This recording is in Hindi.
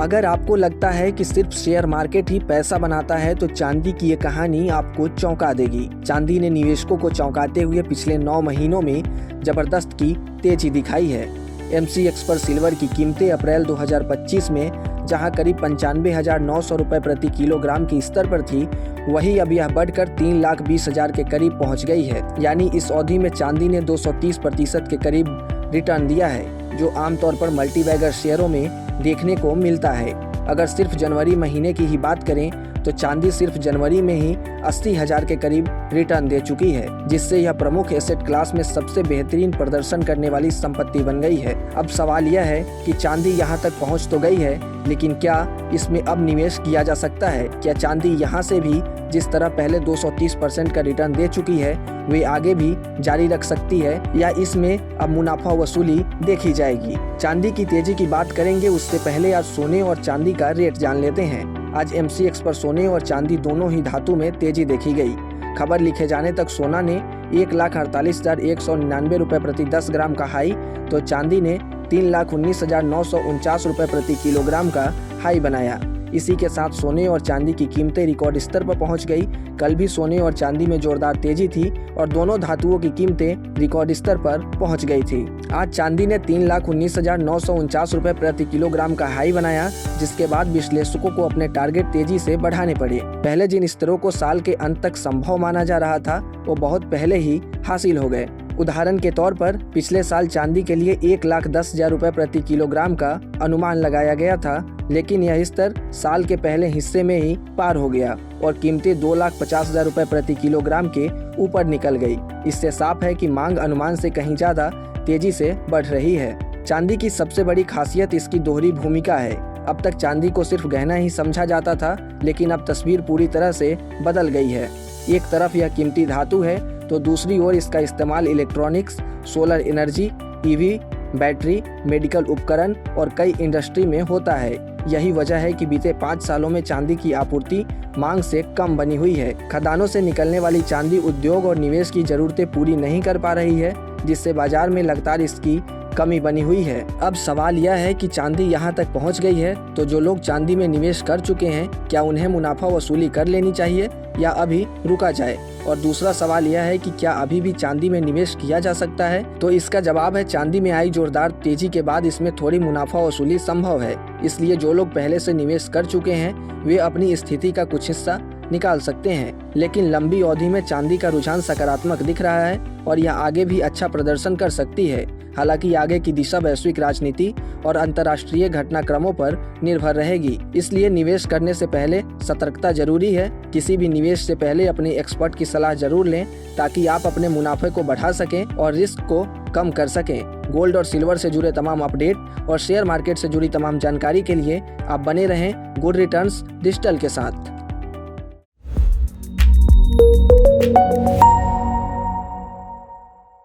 अगर आपको लगता है कि सिर्फ शेयर मार्केट ही पैसा बनाता है तो चांदी की ये कहानी आपको चौंका देगी। चांदी ने निवेशकों को चौंकाते हुए पिछले 9 महीनों में जबरदस्त की तेजी दिखाई है। MCX पर सिल्वर की कीमतें अप्रैल 2025 में जहां करीब 95,900 रुपये प्रति किलोग्राम के स्तर पर थी, वही अब यह बढ़कर 3,20,000 के करीब पहुंच गई है। यानी इस अवधि में चांदी ने 230% के करीब रिटर्न दिया है, जो आमतौर पर मल्टीबैगर शेयरों में देखने को मिलता है। अगर सिर्फ जनवरी महीने की ही बात करें तो चांदी सिर्फ जनवरी में ही 80,000 के करीब रिटर्न दे चुकी है, जिससे यह प्रमुख एसेट क्लास में सबसे बेहतरीन प्रदर्शन करने वाली संपत्ति बन गई है। अब सवाल यह है कि चांदी यहां तक पहुंच तो गई है, लेकिन क्या इसमें अब निवेश किया जा सकता है? क्या चांदी यहां से भी जिस तरह पहले 230% का रिटर्न दे चुकी है वे आगे भी जारी रख सकती है, या इसमें अब मुनाफा वसूली देखी जाएगी? चांदी की तेजी की बात करेंगे, उससे पहले आज सोने और चांदी का रेट जान लेते हैं। आज MCX पर सोने और चांदी दोनों ही धातु में तेजी देखी गई। खबर लिखे जाने तक सोना ने 1,48,199 रुपये प्रति 10 ग्राम का हाई, तो चांदी ने 3,19,949 रुपये प्रति किलोग्राम का हाई बनाया। इसी के साथ सोने और चांदी की कीमतें रिकॉर्ड स्तर पर पहुंच गई। कल भी सोने और चांदी में जोरदार तेजी थी और दोनों धातुओं की कीमतें रिकॉर्ड स्तर पर पहुंच गई थी। आज चांदी ने 3,19,949 रुपये प्रति किलोग्राम का हाई बनाया, जिसके बाद विश्लेषकों को अपने टारगेट तेजी से बढ़ाने पड़े। पहले जिन स्तरों को साल के अंत तक संभव माना जा रहा था, वो बहुत पहले ही हासिल हो गए। उदाहरण के तौर पर पिछले साल चांदी के लिए 1,10,000 रुपये प्रति किलोग्राम का अनुमान लगाया गया था, लेकिन यह स्तर साल के पहले हिस्से में ही पार हो गया और कीमतें 2,50,000 रुपये प्रति किलोग्राम के ऊपर निकल गई। इससे साफ है कि मांग अनुमान से कहीं ज्यादा तेजी से बढ़ रही है। चांदी की सबसे बड़ी खासियत इसकी दोहरी भूमिका है। अब तक चांदी को सिर्फ गहना ही समझा जाता था, लेकिन अब तस्वीर पूरी तरह से बदल गई है। एक तरफ यह कीमती धातु है, तो दूसरी ओर इसका इस्तेमाल electronics, solar energy, EV, battery, medical उपकरण और कई इंडस्ट्री में होता है। यही वजह है कि बीते 5 सालों में चांदी की आपूर्ति मांग से कम बनी हुई है। खदानों से निकलने वाली चांदी उद्योग और निवेश की जरूरतें पूरी नहीं कर पा रही है, जिससे बाजार में लगातार इसकी कमी बनी हुई है। अब सवाल यह है कि चांदी यहाँ तक पहुँच गई है, तो जो लोग चांदी में निवेश कर चुके हैं, क्या उन्हें मुनाफा वसूली कर लेनी चाहिए या अभी रुका जाए? और दूसरा सवाल यह है कि क्या अभी भी चांदी में निवेश किया जा सकता है? तो इसका जवाब है, चांदी में आई जोरदार तेजी के बाद इसमें थोड़ी मुनाफा वसूली संभव है। इसलिए जो लोग पहले से निवेश कर चुके हैं वे अपनी स्थिति का कुछ हिस्सा निकाल सकते हैं। लेकिन लंबी अवधि में चांदी का रुझान सकारात्मक दिख रहा है और यह आगे भी अच्छा प्रदर्शन कर सकती है। हालांकि आगे की दिशा वैश्विक राजनीति और अंतर्राष्ट्रीय घटनाक्रमों पर निर्भर रहेगी, इसलिए निवेश करने से पहले सतर्कता जरूरी है। किसी भी निवेश से पहले अपने एक्सपर्ट की सलाह जरूर लें, ताकि आप अपने मुनाफे को बढ़ा सकें और रिस्क को कम कर सकें। गोल्ड और सिल्वर से जुड़े तमाम अपडेट और शेयर मार्केट से जुड़ी तमाम जानकारी के लिए आप बने रहें गुड रिटर्न्स डिजिटल के साथ।